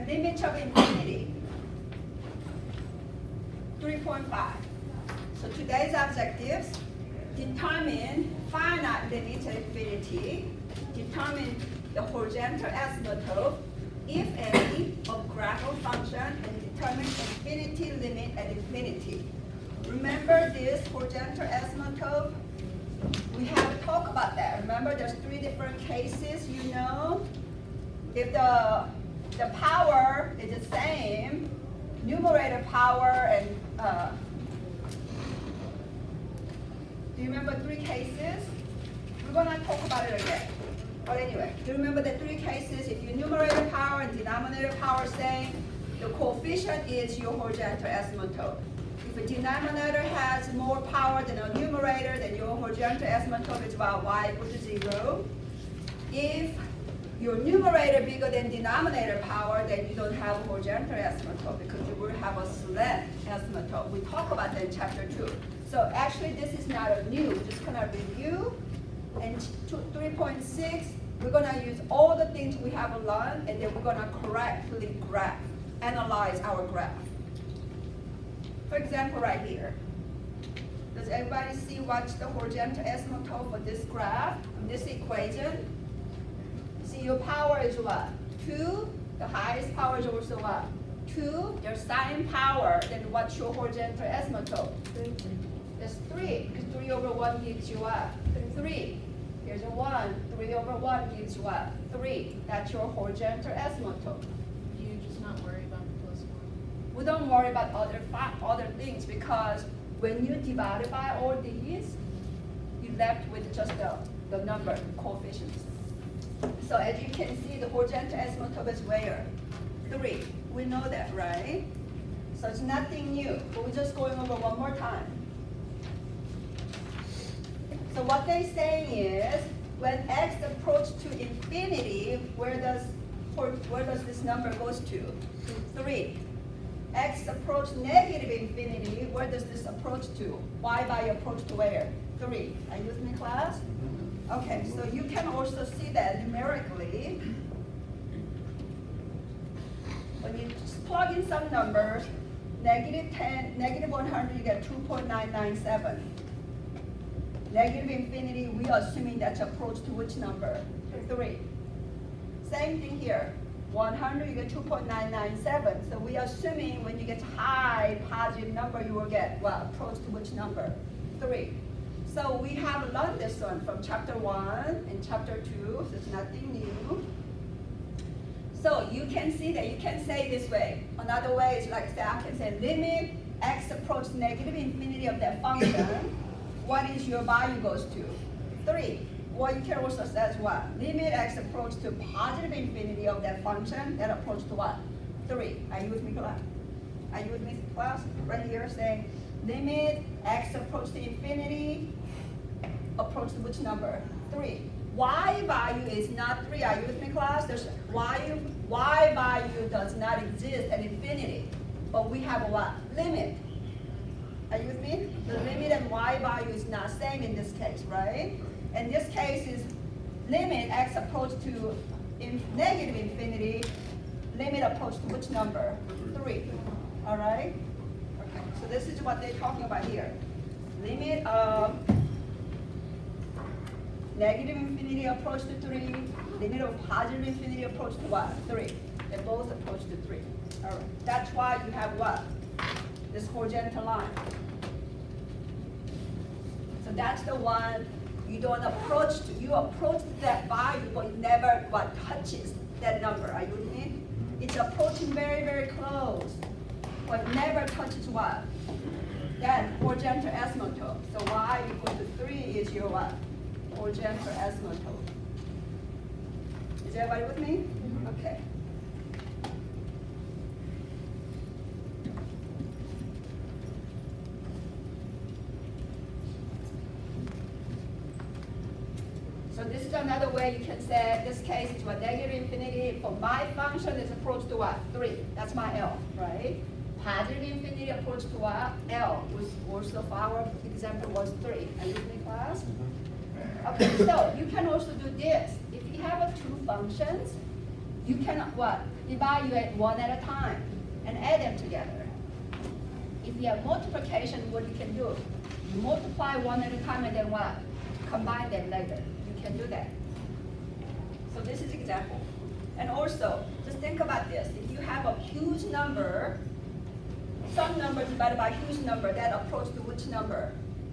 And limit of infinity, 3.5. So today's objectives, determine finite limit of infinity, determine the horizontal asymptote, if any, of graphical function, and determine infinity limit at infinity. Remember this horizontal asymptote? We have to talk about that. Remember there's 3 different cases, you know? If the power is the same, numerator power and, do you remember 3 cases? We're gonna talk about it again. But anyway, do you remember the 3 cases? If your numerator power and denominator power same, the coefficient is your horizontal asymptote. If a denominator has more power than a numerator, then your horizontal asymptote is about y equals to 0. If your numerator bigger than denominator power, then you don't have a horizontal asymptote because you will have a slant asymptote. We talk about that in chapter 2. So actually this is not a new, we're just gonna review. And 3.6, we're gonna use all the things we have learned and then we're gonna correctly analyze our graph. For example, right here. Does everybody see what's the horizontal asymptote for this graph, this equation? See, your power is what? 2. The highest power is also what? 2. Your sine power, then what's your horizontal asymptote? 3. That's 3, because 3 over 1 gives you what? 3. Here's a 1. 3 over 1 gives you what? 3. That's your horizontal asymptote. You just not worry about the plus 1. We don't worry about other things because when you divide it by all these, you're left with just the number, coefficients. So as you can see, the horizontal asymptote is where? 3. We know that, right? So it's nothing new, but we're just going over one more time. So what they're saying is, when x approaches to infinity, where does this number goes to? 3. X approach negative infinity, where does this approach to? Y by approach to where? 3. Are you with me, class? Okay, so you can also see that numerically. When you just plug in some numbers, negative 10, negative 100, you get 2.997. Negative infinity, we are assuming that's approach to which number? 3. Same thing here. 100, you get 2.997. So we are assuming when you get high positive number, you will get what? Approach to which number? 3. So we have learned this one from chapter 1 and chapter 2, so it's nothing new. So you can see that you can say this way. Another way is like say I can say limit x approach negative infinity of that function. What is your value goes to? 3. Or you can also say what? Limit x approach to positive infinity of that function, that approach to what? 3. Are you with me, class? Are you with me, class? Right here saying limit x approach to infinity, approach to which number? 3. Y value is not 3. Are you with me, class? There's y value does not exist at infinity, but we have a what? Limit. Are you with me? The limit and y value is not same in this case, right? In this case is limit x approach to negative infinity, limit approach to which number? 3. All right? Okay, so this is what they're talking about here. Limit of negative infinity approach to 3, limit of positive infinity approach to what? 3. They both approach to 3. All right. That's why you have what? This horizontal line. So that's the one you don't approach to. You approach to that value, but it never what touches that number. Are you with me? It's approaching very, very close, but never touches what? That horizontal asymptote. So y equal to 3 is your what? Horizontal asymptote. Is everybody with me? Okay. So this is another way you can say this case is what? Negative infinity for my function is approach to what? 3. That's my L, right? Positive infinity approach to what? L, which also for our example was 3. Are you with me, class? Okay, so you can also do this. If you have 2 functions, You cannot what? Evaluate one at a time and add them together. If you have multiplication, what you can do? You multiply one at a time and then what? Combine them later. You can do that. So this is example. And also, just think about this. If you have a huge number, some number divided by a huge number, that approach to which number?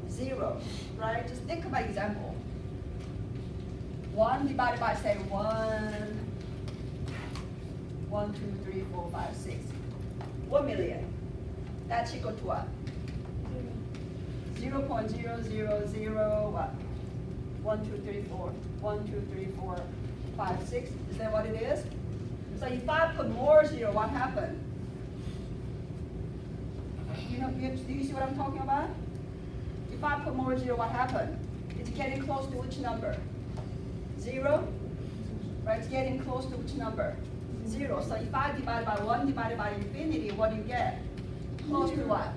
0, right? Just think about example. 1 divided by, say, 1, 2, 3, 4, 5, 6. 1 million. That's equal to what? 0.000 what? 1, 2, 3, 4. 1, 2, 3, 4, 5, 6. Is that what it is? So if I put more 0, what happened? Do you see what I'm talking about? If I put more 0, what happened? It's getting close to which number? 0? Right, it's getting close to which number? 0. So if I divide by 1 divided by infinity, what do you get? Close to what?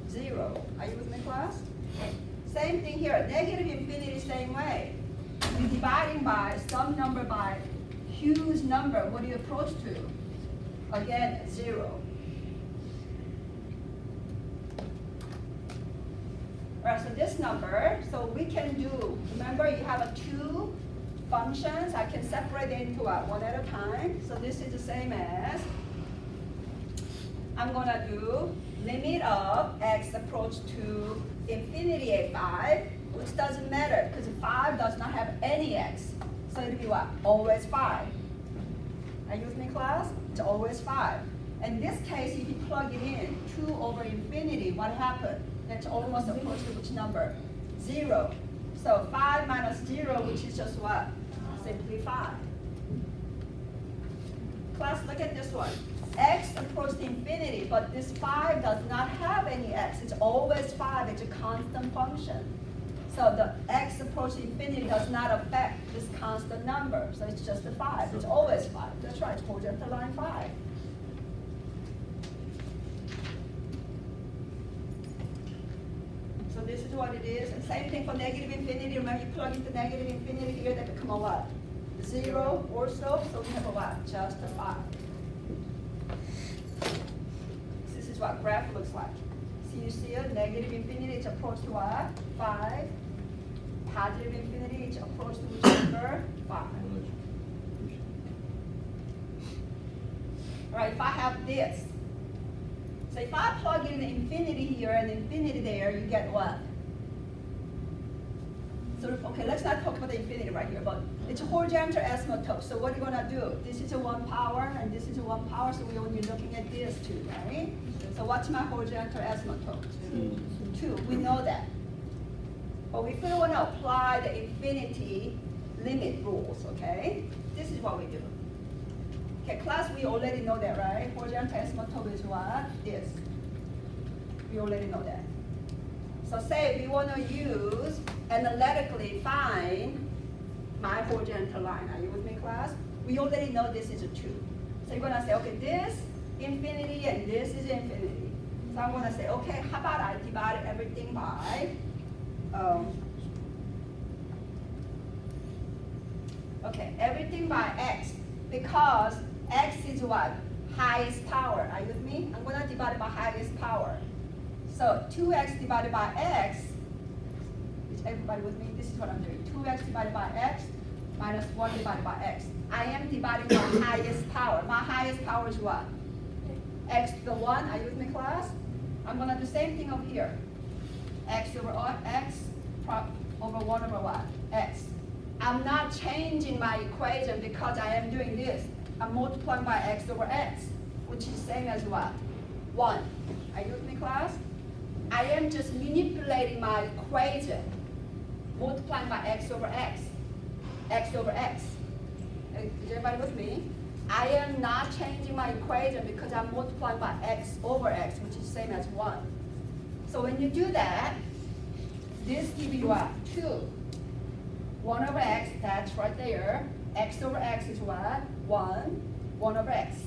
0. Are you with me, class? Same thing here. Negative infinity, same way. You're dividing by some number by huge number. What do you approach to? Again, 0. All right, so this number, so we can do, remember you have two functions. I can separate it into one at a time. So this is the same as, I'm gonna do limit of x approach to infinity at 5, which doesn't matter because 5 does not have any x. So it'll be what? Always 5. Are you with me, class? It's always 5. In this case, if you plug it in, 2 over infinity, what happened? That's almost approach to which number? 0. So 5 minus 0, which is just what? Simply 5. Class, look at this one. X approaches infinity, but this 5 does not have any x. It's always 5. It's a constant function. So the x approaching infinity does not affect this constant number. So it's just a 5. It's always 5. That's right. It's horizontal line 5. So this is what it is. And same thing for negative infinity. Remember, you plug into negative infinity here, that become a what? 0 also. So we have a what? Just a 5. This is what graph looks like. So you see it, negative infinity, it's approach to what? 5. Positive infinity, it's approach to which number? 5. All right, if I have this. So if I plug in infinity here and infinity there, you get what? So, okay, let's not talk about the infinity right here, but it's a horizontal asymptote. So what are you gonna do? This is a 1 power, and this is a 1 power, so we're only looking at this 2, right? So what's my horizontal asymptote? 2, we know that. But if we wanna apply the infinity limit rules, okay? This is what we do. Okay, class, we already know that, right? Horizontal asymptote is what? This. We already know that. So say we want to use analytically find my horizontal line. Are you with me, class? We already know this is a 2. So you're going to say, okay, this infinity and this is infinity. So I'm going to say, okay, how about I divide everything by, okay, everything by x, because x is what? Highest power. Are you with me? I'm going to divide it by highest power. So 2x divided by x, is everybody with me? This is what I'm doing. 2x divided by x minus 1 divided by x. I am dividing by highest power. My highest power is what? X to the 1. Are you with me, class? I'm going to do the same thing over here. X over x over 1 over what? X. I'm not changing my equation because I am doing this. I'm multiplying by x over x, which is same as what? 1. Are you with me, class? I am just manipulating my equation, multiplying by x over x, x over x. Is everybody with me? I am not changing my equation because I'm multiplying by x over x, which is same as 1. So when you do that, this gives you what? 2. 1 over x, that's right there. X over x is what? 1 over x.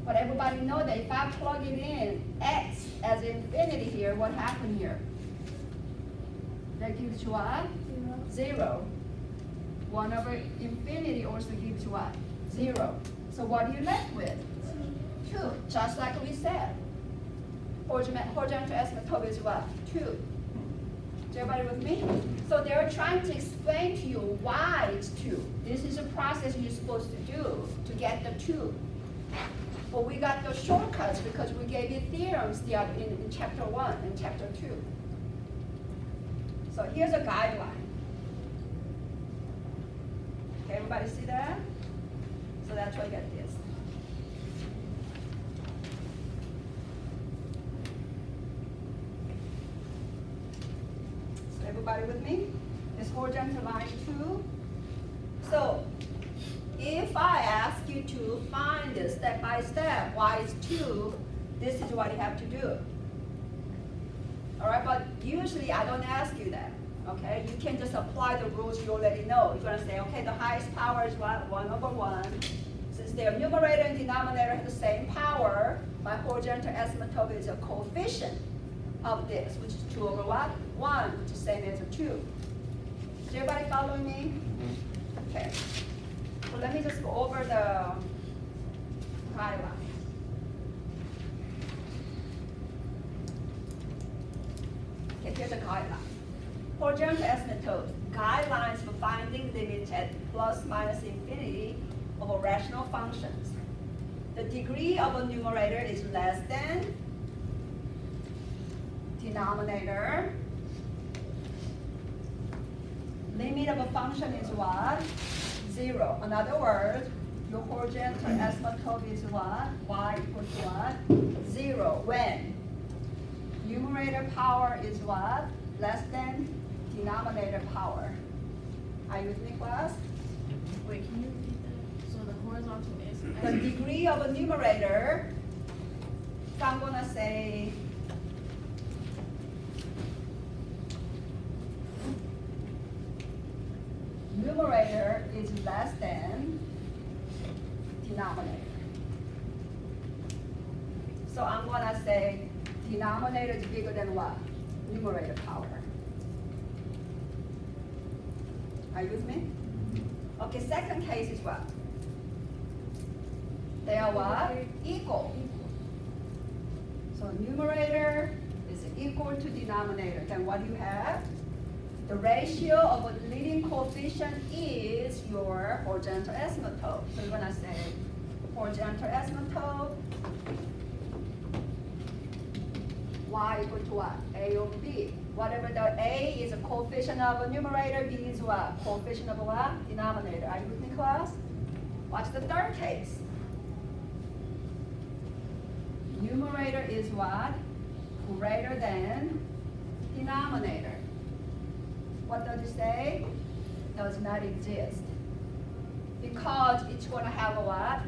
But everybody know that if I plug it in, x as infinity here, what happened here? That gives you what? 0. 1 over infinity also gives you what? 0. So what are you left with? 2, just like we said. Horizontal asymptote is what? 2. Is everybody with me? So they're trying to explain to you why it's 2. This is a process you're supposed to do to get the 2. But we got those shortcuts because we gave you theorems in chapter 1 and chapter 2. So here's a guideline. Okay, everybody see that? So that's why you get this. So everybody with me? This horizontal line 2. So if I ask you to find this step by step, why it's 2, this is what you have to do. All right, but usually I don't ask you that, okay? You can just apply the rules you already know. You're gonna say, okay, the highest power is what? 1/1. Since their numerator and denominator have the same power, my horizontal asymptote is a coefficient of this, which is 2/what? 1, which is same as a 2. Is everybody following me? Okay. So let me just go over the guidelines. Okay, here's a guideline. Horizontal asymptote, guidelines for finding limits at plus minus infinity of a rational functions. The degree of a numerator is less than denominator. Limit of a function is what? 0. In other words, your horizontal asymptote is what? Y equals to what? 0. When numerator power is what? Less than denominator power. Are you with me, class? Wait, can you repeat that? So the horizontal is The degree of a numerator, so I'm gonna say numerator is less than denominator. So I'm gonna say denominator is bigger than what? Numerator power. Are you with me? Okay, second case is what? They are what? Equal. So numerator is equal to denominator. Then what do you have? The ratio of a leading coefficient is your horizontal asymptote. So you're gonna say horizontal asymptote y equal to what? A over b. Whatever the A is a coefficient of a numerator, B is what? Coefficient of a what? Denominator. Are you with me, class? Watch the third case. Numerator is what? Greater than denominator. What does it say? Does not exist. Because it's going to have a what?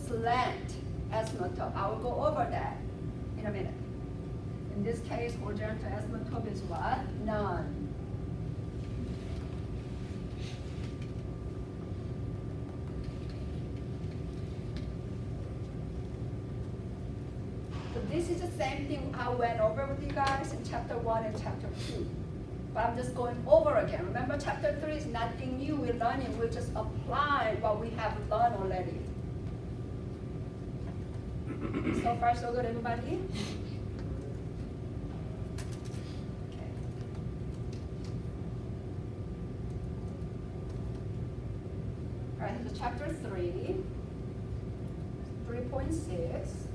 Slant asymptote. I will go over that in a minute. In this case, horizontal asymptote is what? None. So this is the same thing I went over with you guys in chapter 1 and chapter 2. But I'm just going over again. Remember, chapter 3 is nothing new we're learning. We're just applying what we have learned already. So far, so good, everybody? Okay. All right, so chapter 3, 3.6.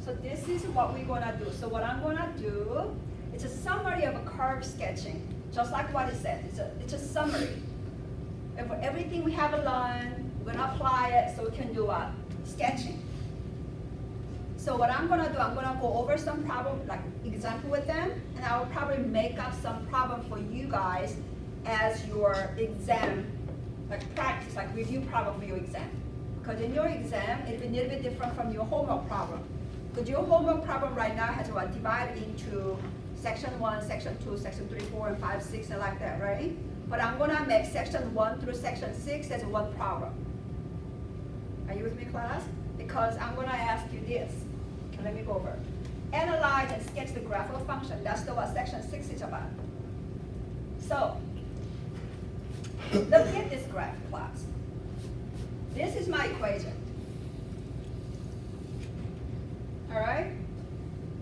So this is what we're gonna do. So what I'm gonna do, it's a summary of a curve sketching, just like what it said. It's a summary. And for everything we have learned, we're gonna apply it so we can do what? Sketching. So what I'm gonna do, I'm gonna go over some problem, like example with them, and I will probably make up some problem for you guys as your exam, like practice, like review problem for your exam. Because in your exam, it'll be a little bit different from your homework problem. Because your homework problem right now has what? Divided into section 1, section 2, section 3, 4, and 5, 6, and like that, right? But I'm gonna make section 1 through section 6 as one problem. Are you with me, class? Because I'm gonna ask you this. Okay, let me go over. Analyze and sketch the graph of a function. That's what section 6 is about. So, look at this graph, class. This is my equation. All right?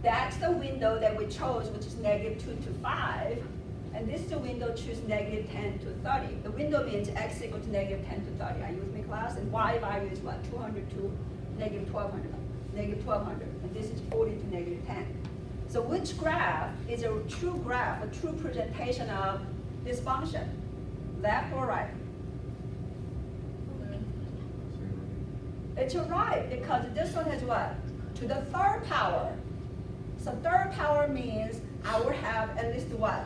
That's the window that we chose, which is -2 to 5. And this is the window choose -10 to 30. The window means x equal to -10 to 30. Are you with me, class? And y value is what? 200 to -1200. -1200. And this is 40 to -10. So which graph is a true graph, a true presentation of this function? Left or right? It's a right, because this one has what? To the third power. So third power means I will have at least what?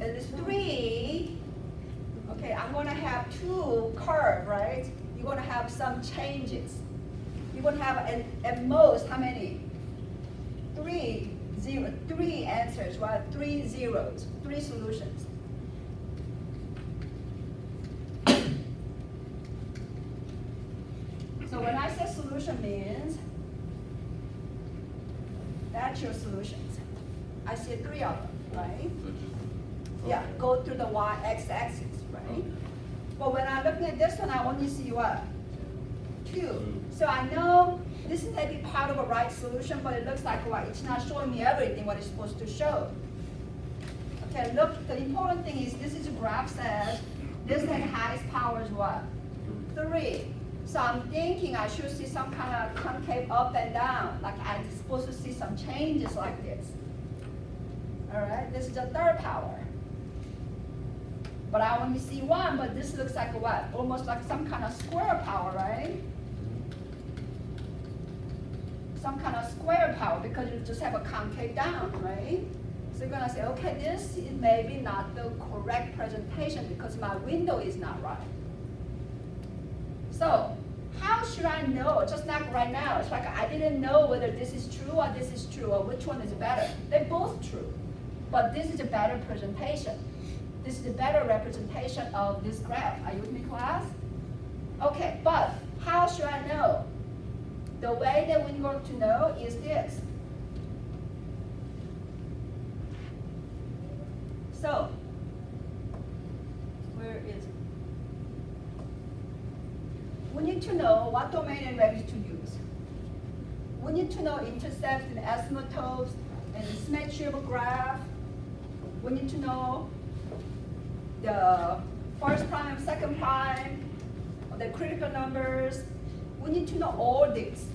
At least 3. Okay, I'm gonna have 2 curve, right? You're gonna have some changes. You're gonna have at most how many? 3 answers, right? 3 zeros, 3 solutions. So when I say solution means, that's your solutions. I see 3 of them, right? Yeah, go through the x-axis, right? But when I'm looking at this one, I only see what? 2. So I know this may be part of a right solution, but it looks like what? It's not showing me everything what it's supposed to show. Okay, look, the important thing is this is a graph says this thing highest power is what? 3. So I'm thinking I should see some kind of concave up and down, like I'm supposed to see some changes like this. All right, this is the third power. But I only see 1, but this looks like what? Almost like some kind of square power, right? Some kind of square power because you just have a concave down, right? So you're gonna say, okay, this is maybe not the correct presentation because my window is not right. So how should I know? Just like right now, it's like I didn't know whether this is true or this is true or which one is better. They're both true, but this is a better presentation. This is a better representation of this graph. Are you with me, class? Okay, but how should I know? The way that we're going to know is this. So, where is it? We need to know what domain and values to use. We need to know intercepts and asymptotes and the symmetry of a graph. We need to know the first prime, second prime, the critical numbers. We need to know all this,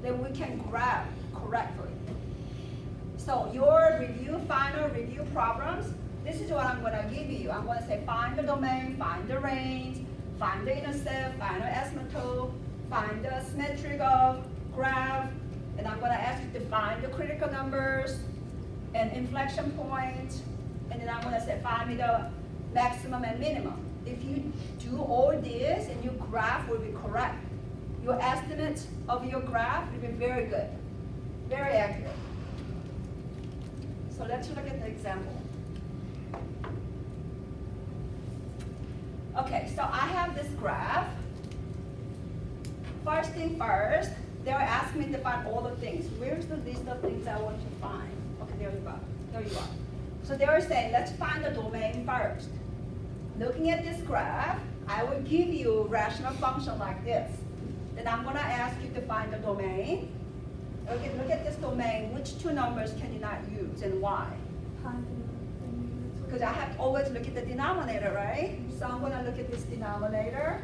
then we can graph correctly. So your final review problems, this is what I'm gonna give you. I'm gonna say find the domain, find the range, find the intercept, find the asymptote, find the symmetric of graph, and I'm gonna ask you to find the critical numbers and inflection point, and then I'm gonna say find me the maximum and minimum. If you do all this and your graph will be correct, your estimate of your graph will be very good, very accurate. So let's look at the example. Okay, so I have this graph. First thing first, they were asking me to find all the things. Where's the list of things I want to find? Okay, there you go. There you are. So they were saying, let's find the domain first. Looking at this graph, I will give you a rational function like this. Then I'm going to ask you to find the domain. Okay, look at this domain. Which 2 numbers can you not use and why? Because I have to always look at the denominator, right? So I'm going to look at this denominator.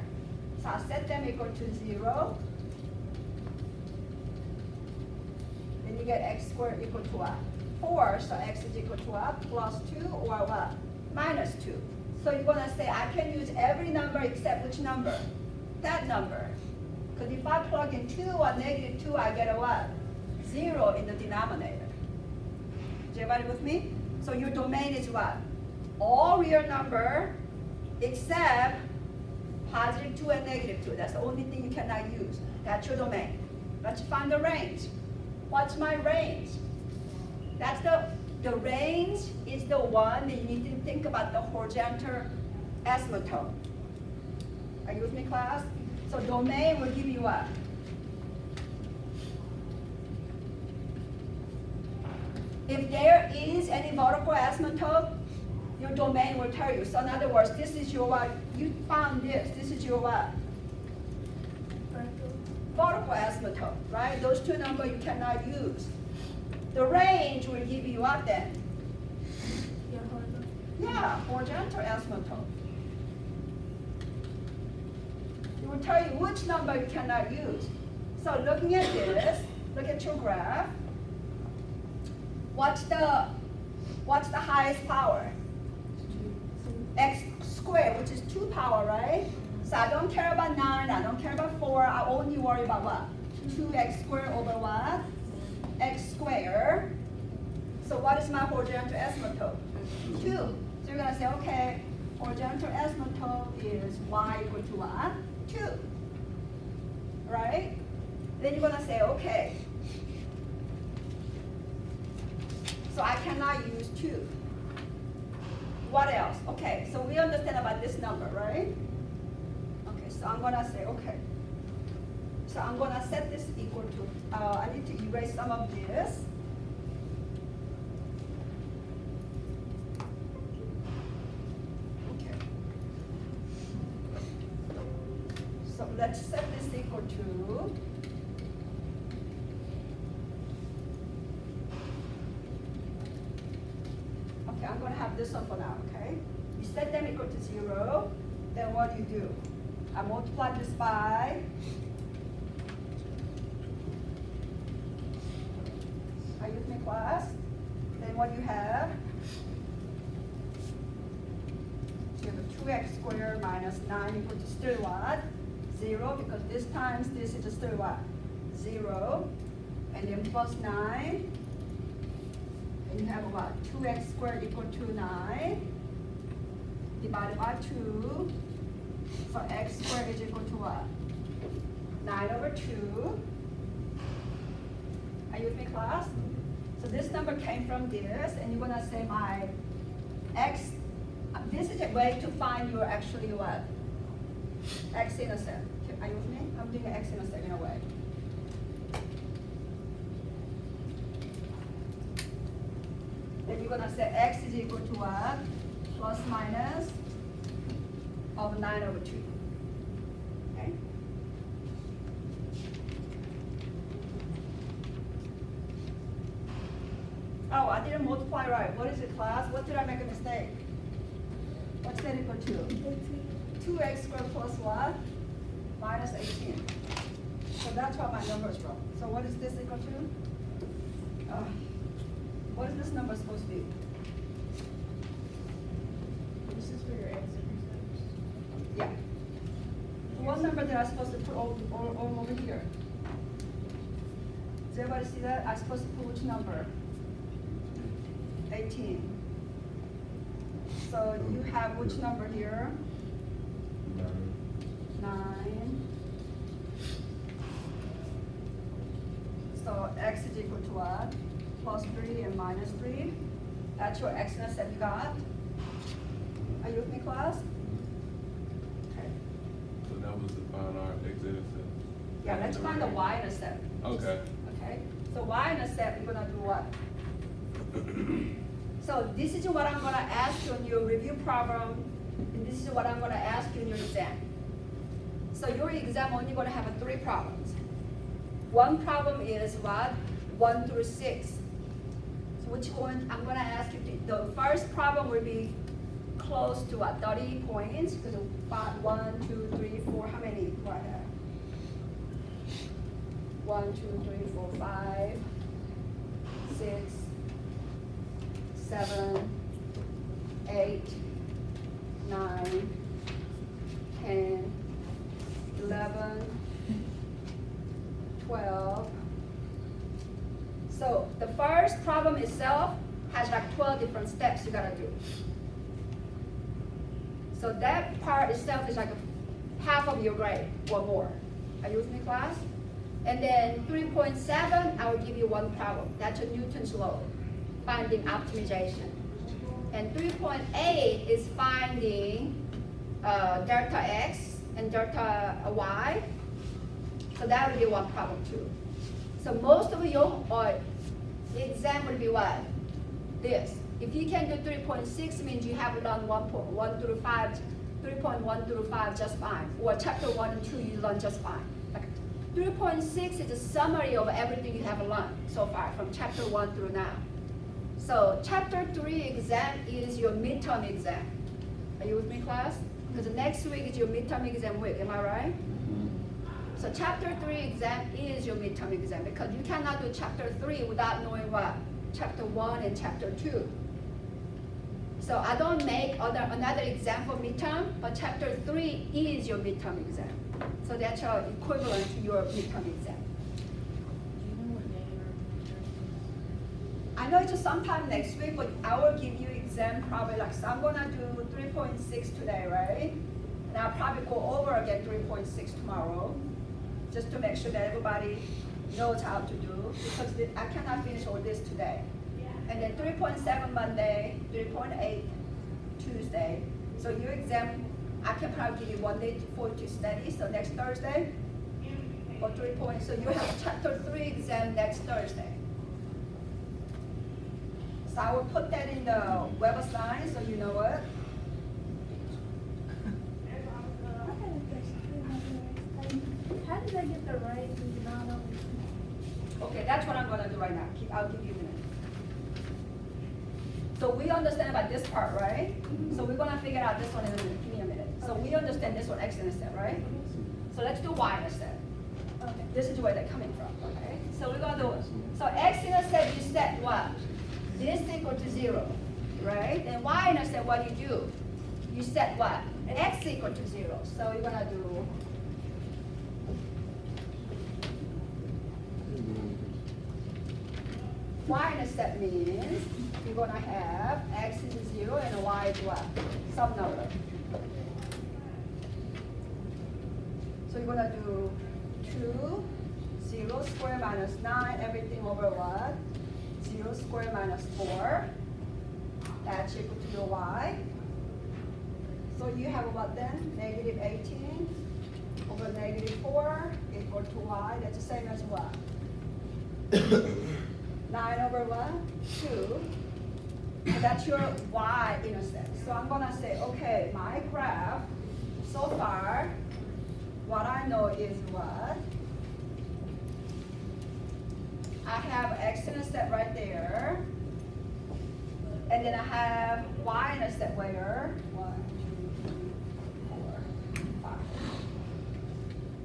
So I'll set them equal to 0. Then you get x squared equal to what? 4. So x is equal to what? Plus 2 or what? Minus 2. So you're going to say I can use every number except which number? That number. Because if I plug in 2 or -2, I get a what? 0 in the denominator. Is everybody with me? So your domain is what? All real number except +2 and -2. That's the only thing you cannot use. That's your domain. Let's find the range. What's my range? That's the range is the one that you need to think about the horizontal asymptote. Are you with me, class? So domain will give you what? If there is any vertical asymptote, your domain will tell you. So in other words, this is your what? You found this. This is your what? vertical asymptote, right? Those two numbers you cannot use. The range will give you what then? Yeah, horizontal. Yeah, horizontal asymptote. It will tell you which number you cannot use. So looking at this, look at your graph. What's the highest power? X squared, which is 2 power, right? So I don't care about 9, I don't care about 4, I only worry about what? 2x squared over what? X squared. So what is my horizontal asymptote? 2. So you're gonna say, okay, horizontal asymptote is y equal to what? 2. Right? Then you're gonna say, okay. So I cannot use 2. What else? Okay, so we understand about this number, right? Okay, so I'm gonna say, okay. So I'm gonna set this equal to, I need to erase some of this. Okay. So let's set this equal to, okay, I'm gonna have this one for now, okay? You set them equal to 0, then what do you do? I multiply this by, are you with me, class? Then what do you have? So you have a 2x squared minus 9 equal to still what? 0, because this times this is still what? 0. And then plus 9. And you have what? 2x squared equal to 9 divided by 2. So x squared is equal to what? 9 over 2. Are you with me, class? So this number came from this, and you're gonna say my x, this is a way to find your actually what? X-intercept. Are you with me? I'm doing an x-intercept in a way. Then you're gonna say x is equal to what? Plus minus of 9 over 2. Okay? Oh, I didn't multiply right. What is it, class? What did I make a mistake? What's that equal to? 2x squared plus what? Minus 18. So that's why my number is wrong. So what is this equal to? What is this number supposed to be? This is for your x intercepts. Yeah. What number did I supposed to put over here? Does everybody see that? I'm supposed to put which number? 18. So you have which number here? 9. So x is equal to what? Plus 3 and minus 3. That's your x-intercept you got. Are you with me, class? Okay. So that was to find our x-intercept. Yeah, let's find the y-intercept. Okay. Okay, so y-intercept, you're gonna do what? So this is what I'm gonna ask you in your review problem, and this is what I'm gonna ask you in your exam. So your exam only gonna have 3 problems. One problem is what? 1 through 6. So which one, I'm gonna ask you, the first problem will be close to what, 30 points? Because 1, 2, 3, 4, how many do I have? 1, 2, 3, 4, 5, 6, 7, 8, 9, 10, 11, 12. So the first problem itself has like 12 different steps you gotta do. So that part itself is like half of your grade or more. Are you with me, class? And then 3.7, I will give you one problem. That's a Newton's law, finding optimization. And 3.8 is finding delta x and delta y. So that would be one problem too. So most of your exam will be what? This. If you can do 3.6, means you have done 1.1 through 5, 3.1 through 5 just fine. Or chapter 1 and 2 you learn just fine. Like 3.6 is a summary of everything you have learned so far from chapter 1 through now. So chapter 3 exam is your midterm exam. Are you with me, class? Because next week is your midterm exam week, am I right? So chapter 3 exam is your midterm exam because you cannot do chapter 3 without knowing what? Chapter 1 and chapter 2. So I don't make another exam for midterm, but chapter 3 is your midterm exam. So that's your equivalent to your midterm exam. Do you know what day your midterm is? I know it's sometime next week, but I will give you exam probably like, so I'm gonna do 3.6 today, right? And I'll probably go over again 3.6 tomorrow, just to make sure that everybody knows how to do, because I cannot finish all this today. And then 3.7 Monday, 3.8 Tuesday. So your exam, I can probably give you 1 day for to study, so next Thursday, for 3 points. So you have chapter 3 exam next Thursday. So I will put that in the website so you know it. How did I get the raise in Donald? Okay, that's what I'm gonna do right now. I'll give you a minute. So we understand about this part, right? So we're gonna figure out this one in a minute. Give me a minute. So we understand this one, x intercept, right? So let's do y intercept. Okay. This is where they're coming from, okay? So we're gonna do, so x intercept, you set what? This equal to 0, right? And y intercept, what you do? You set what? X equal to 0. So we're gonna do, y-intercept means you're gonna have x is 0 and y is what? Some number. So you're gonna do 2, 0 squared minus 9, everything over what? 0 squared minus 4. That's equal to your y. So you have what then? Negative 18 over negative 4 equal to y. That's the same as what? 9 over what? 2. And that's your y-intercept. So I'm gonna say, okay, my graph, so far, what I know is what? I have x-intercept right there. And then I have y-intercept where? 1, 2, 3, 4,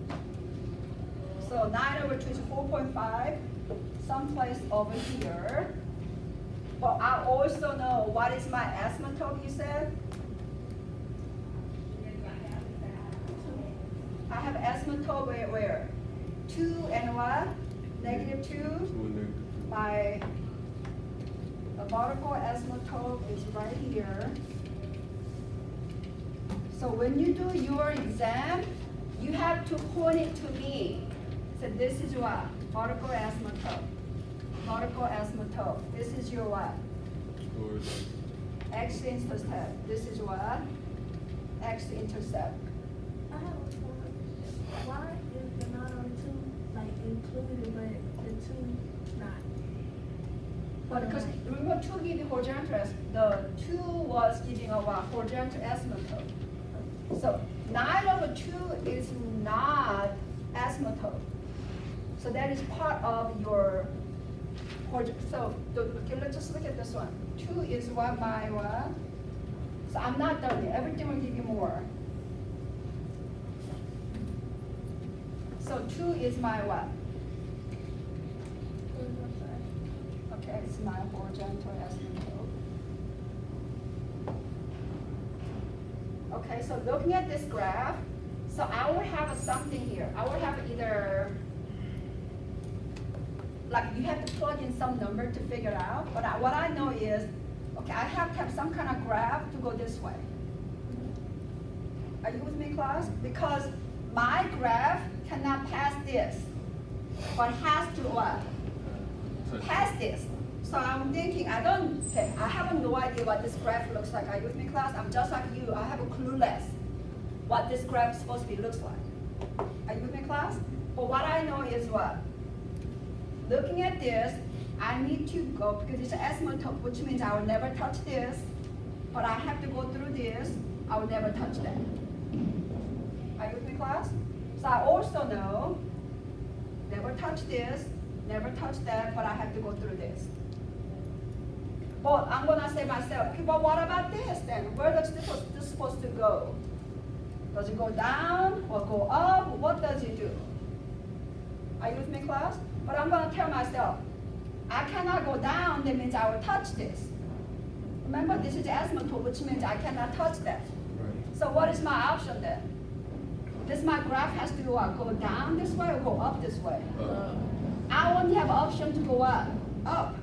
5. So 9 over 2 is 4.5. Someplace over here. But I also know what is my asymptote, you said? I have asymptote where? 2 and what? Negative 2. My vertical asymptote is right here. So when you do your exam, you have to point it to me. So this is what? Vertical asymptote. Vertical asymptote. This is your what? X-intercept. This is what? X-intercept. I have a question. Why is the not on 2 like included, but the 2 not? But because remember 2 give you horizontal, the 2 was giving a what? Horizontal asymptote. So 9 over 2 is not asymptote. So that is part of your, so okay, let's just look at this one. 2 is what by what? So I'm not done yet. Everything will give you more. So 2 is my what? Okay, it's my horizontal asymptote. Okay, so looking at this graph, so I will have something here. I will have either, like you have to plug in some number to figure it out, but what I know is, okay, I have to have some kind of graph to go this way. Are you with me, class? Because my graph cannot pass this, but has to what? Pass this. So I'm thinking, I have no idea what this graph looks like. Are you with me, class? I'm just like you. I have a clueless what this graph is supposed to be looks like. Are you with me, class? But what I know is what? Looking at this, I need to go, because it's an asymptote, which means I will never touch this, but I have to go through this. I will never touch that. Are you with me, class? So I also know Never touch this, never touch that, but I have to go through this. But I'm gonna say myself, okay, but what about this then? Where does this supposed to go? Does it go down or go up? What does it do? Are you with me, class? But I'm gonna tell myself, I cannot go down, that means I will touch this. Remember, this is asymptote, which means I cannot touch that. Right. So what is my option then? Does my graph has to go down this way or go up this way? I only have option to go up.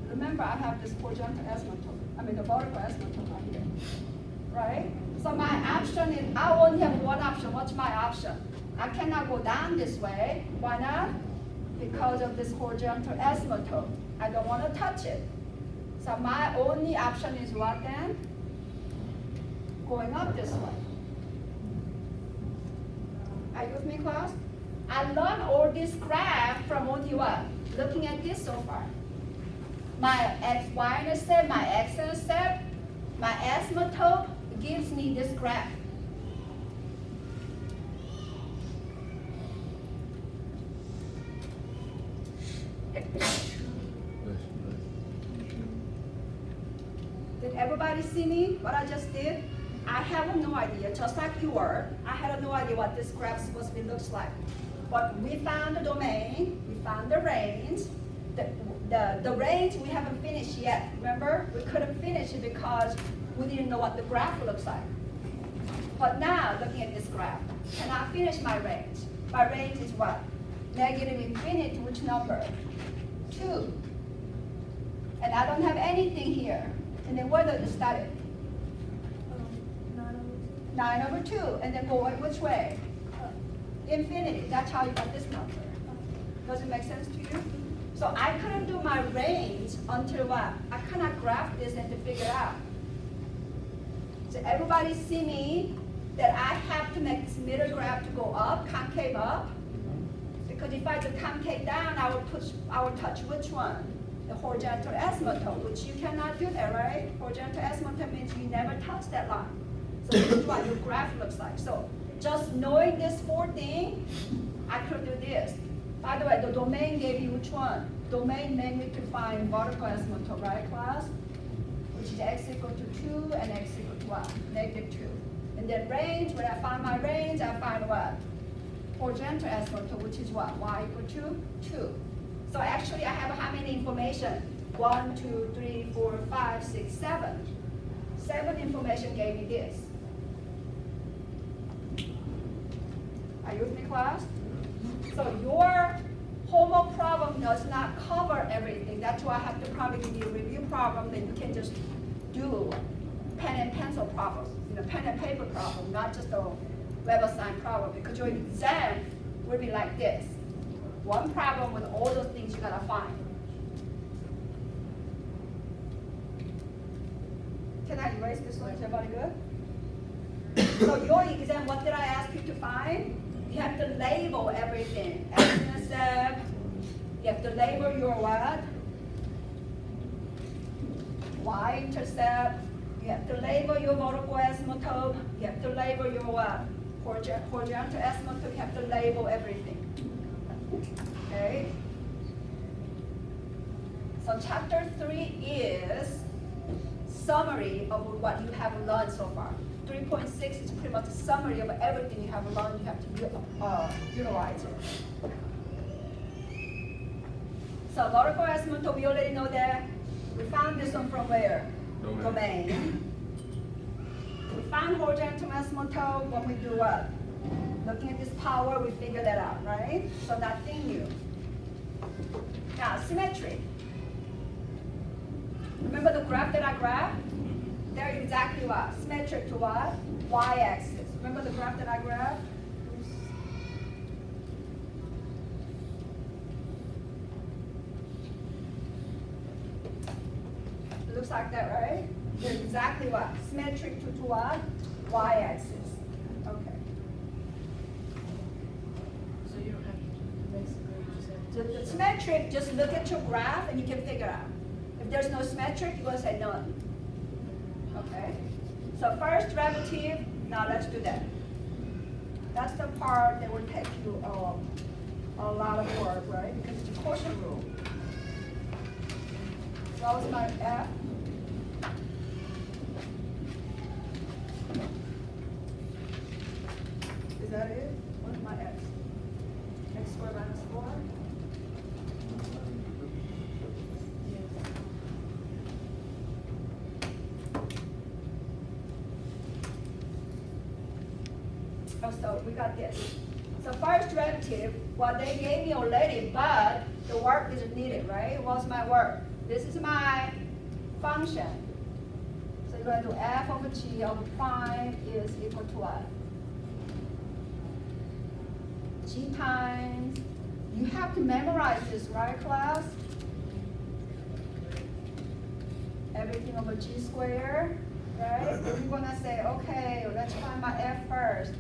Remember, I have this horizontal asymptote, the vertical asymptote right here, right? So my option is, I only have one option. What's my option? I cannot go down this way. Why not? Because of this horizontal asymptote. I don't want to touch it. So my only option is what then? Going up this way. Are you with me, class? I learned all this graph from only what? Looking at this so far. My y-intercept, my x-intercept, my asymptote gives me this graph. Did everybody see me, what I just did? I have no idea, just like you were. I had no idea what this graph is supposed to be looks like. But we found the domain, we found the range. The range we haven't finished yet. Remember, we couldn't finish it because we didn't know what the graph looks like. But now, looking at this graph, can I finish my range? My range is what? Negative infinity to which number? 2. And I don't have anything here. And then where does it start it? 9 over 2. And then go which way? Infinity. That's how you got this number. Does it make sense to you? So I couldn't do my range until what? I cannot graph this and to figure out. So everybody see me that I have to make this middle graph to go up, concave up. Because if I do concave down, I will touch which one? The horizontal asymptote, which you cannot do that, right? Horizontal asymptote means you never touch that line. So this is what your graph looks like. So just knowing this 4 thing, I could do this. By the way, the domain gave you which one? Domain made me to find vertical asymptote, right, class? Which is x equal to 2 and x equal to what? Negative 2. And then range, when I find my range, I find what? Horizontal asymptote, which is what? Y equal to 2. So actually, I have how many information? 1, 2, 3, 4, 5, 6, 7. 7 information gave me this. Are you with me, class? So your homework problem does not cover everything. That's why I have to probably give you a review problem that you can just do pen and pencil problem, pen and paper problem, not just a web assigned problem, because your exam will be like this. One problem with all those things you gotta find. Can I erase this one? Is everybody good? So your exam, what did I ask you to find? You have to label everything. X-intercept, you have to label your what? Y-intercept, you have to label your vertical asymptote, you have to label your what? Horizontal asymptote, you have to label everything. Okay? So chapter 3 is summary of what you have learned so far. 3.6 is pretty much a summary of everything you have learned. You have to utilize it. So vertical asymptote, we already know that. We found this one from where? Domain. We found horizontal asymptote when we do what? Looking at this power, we figure that out, right? So nothing new. Now, symmetry. Remember the graph that I graphed? They're exactly what? Symmetric to what? Y-axis. Remember the graph that I graphed? It looks like that, right? They're exactly what? Symmetric to what? Y-axis. Okay. So you don't have to basically just The symmetric, just look at your graph and you can figure out. If there's no symmetric, you're going to say none. Okay? So first derivative, now let's do that. That's the part that will take you a lot of work, right? Because it's a quotient rule. What was my F? Is that it? What's my X? X squared minus 4? Oh, so we got this. So first derivative, well, they gave me already, but the work isn't needed, right? What's my work? This is my function. So you're going to do f over g over prime is equal to what? G times, you have to memorize this, right, class? Everything over g squared, right? Then you're gonna say, okay, let's find my f first.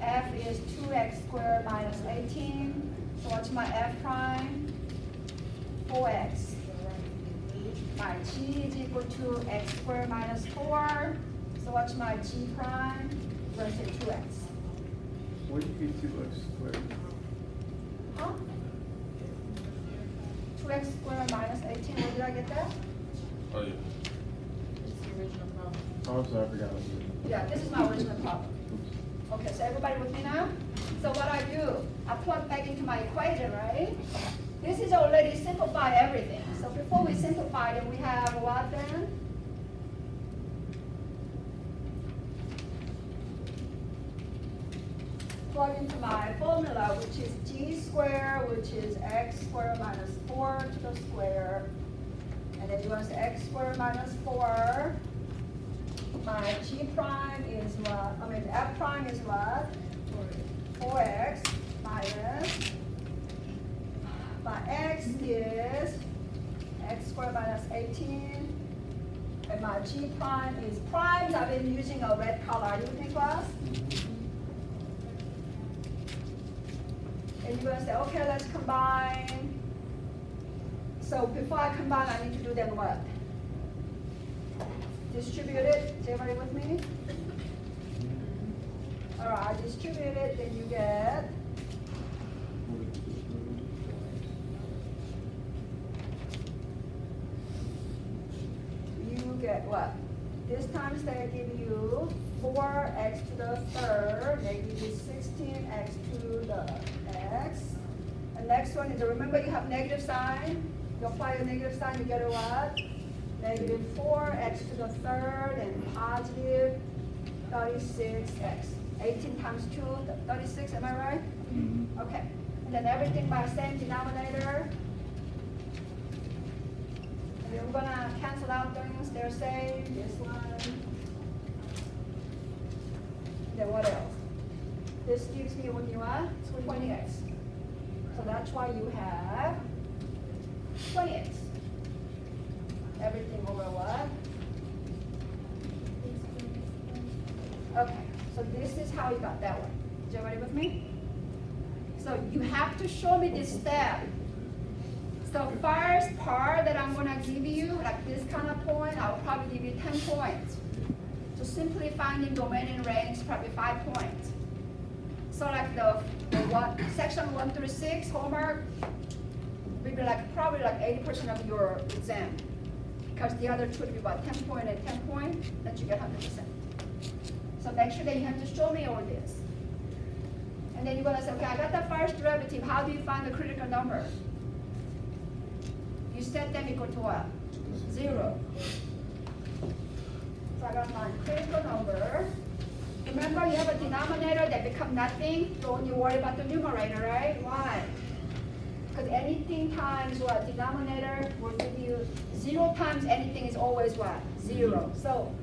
F is 2x squared minus 18. So what's my f prime? 4x. My g is equal to x squared minus 4. So what's my g prime? We're gonna say 2x. Where do you get 2x squared? Huh? 2x squared minus 18, where did I get that? Oh, yeah. Oh, I'm sorry, I forgot. Yeah, this is my original problem. Okay, so everybody with me now? So what I do, I plug back into my equation, right? This is already simplify everything. So before we simplify it, we have what then? Plug into my formula, which is g squared, which is x squared minus 4 to the square. And then you want to say x squared minus 4. My g prime is what? I mean, f prime is what? 4x minus. My x is x squared minus 18. And my g prime is primes. I've been using a red color. Are you with me, class? And you're going to say, okay, let's combine. So before I combine, I need to do then what? Distribute it. Is everybody with me? All right, I distribute it, then you get what? This times they give you 4x to the third, they give you 16x to the x. And next one is, remember you have negative sign, you apply a negative sign, you get a what? Negative 4x to the third and positive 36x. 18 times 2, 36, am I right? Mm-hmm. Okay, and then everything by same denominator. And then we're gonna cancel out things, they're same, this one. Then what else? This gives me what you want? 20x. So that's why you have 20x. Everything over what? Okay, so this is how you got that one. Is everybody with me? So you have to show me this step. So first part that I'm gonna give you, like this kind of point, I'll probably give you 10 points. So simply finding domain and range, probably 5 points. So like the what, section 1 through 6 homework, maybe like probably like 80% of your exam. Because the other two would be about 10 point and 10 point, that you get 100%. So make sure that you have to show me all this. And then you're gonna say, okay, I got the first derivative, how do you find the critical number? You set them equal to what? 0. So I got my critical number. Remember, you have a denominator that becomes nothing, don't you worry about the numerator, right? Why? Because anything times what? Denominator will give you 0 times anything is always what? 0. So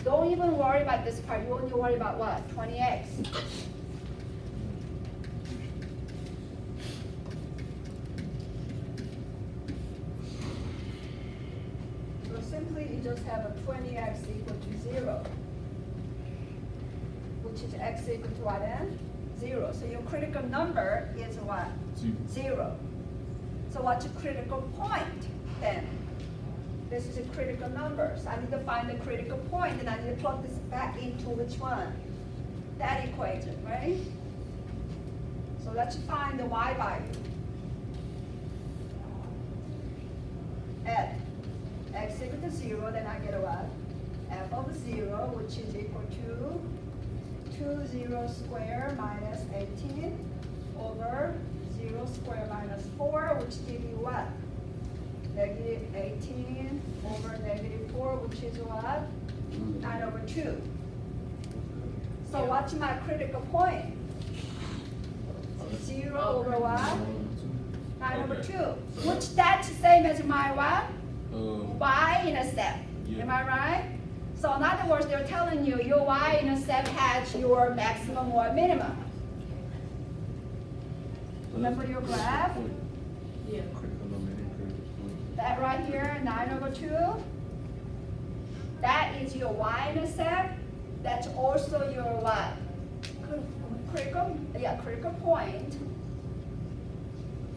don't even worry about this part. You only worry about what? 20x. So simply you just have a 20x equal to 0. Which is x equal to what then? 0. So your critical number is what? 0. So what's a critical point then? This is a critical number. So I need to find the critical point, and I need to plug this back into which one? That equation, right? So let's find the y value. At x equal to 0, then I get a what? F of 0, which is equal to 2 0 squared minus 18 over 0 squared minus 4, which give you what? Negative 18 over negative 4, which is what? 9 over 2. So what's my critical point? 0 over what? 9 over 2. Which that's the same as my what? Y-intercept. Yeah. Am I right? So in other words, they're telling you your y-intercept has your maximum or minimum. Remember your graph? Yeah. Critical number and critical point. That right here, 9 over 2. That is your y-intercept. That's also your what? Critical point.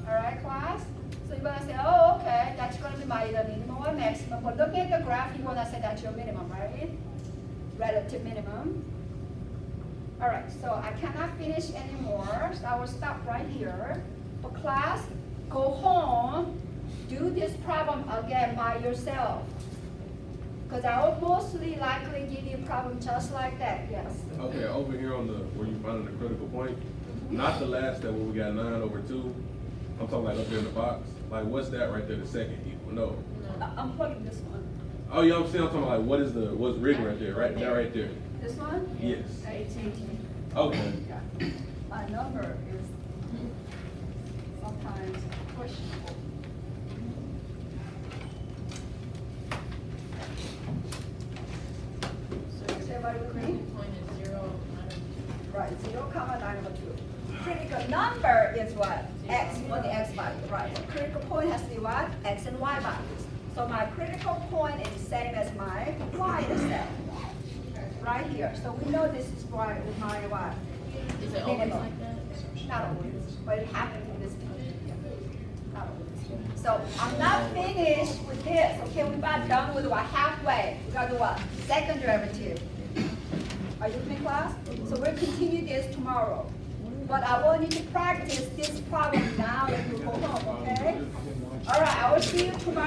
All right, class? So you're gonna say, oh, okay, that's gonna be my either minimum or maximum. But looking at the graph, you wanna say that's your minimum, right? Relative minimum. All right, so I cannot finish anymore, so I will stop right here. For class, go home, do this problem again by yourself. Because I will mostly likely give you a problem just like that, yes. Okay, over here on the, where you finding the critical point, not the last step where we got 9 over 2. I'm talking like up there in the box. Like, what's that right there, the second equal? No. I'm plugging this one. Oh, yeah, I'm saying, I'm talking like, what's written right there, right? That right there. This one? Yes. 18. Okay. Yeah. My number is sometimes questionable. Is everybody with me? Point is 0, Right, 0, 9 over 2. Critical number is what? X, what the X value, right? So critical point has to be what? X and Y values. So my critical point is the same as my Y-intercept. Right here. So we know this is my what? Is it always Minimum. like that? Not always, but it happens in this case. Not always. So I'm not finished with this, okay? We're about done with what? Halfway. We gotta do what? Second derivative. Are you with me, class? So we'll continue this tomorrow. But I want you to practice this problem now that you go home, okay? All right, I will see you tomorrow.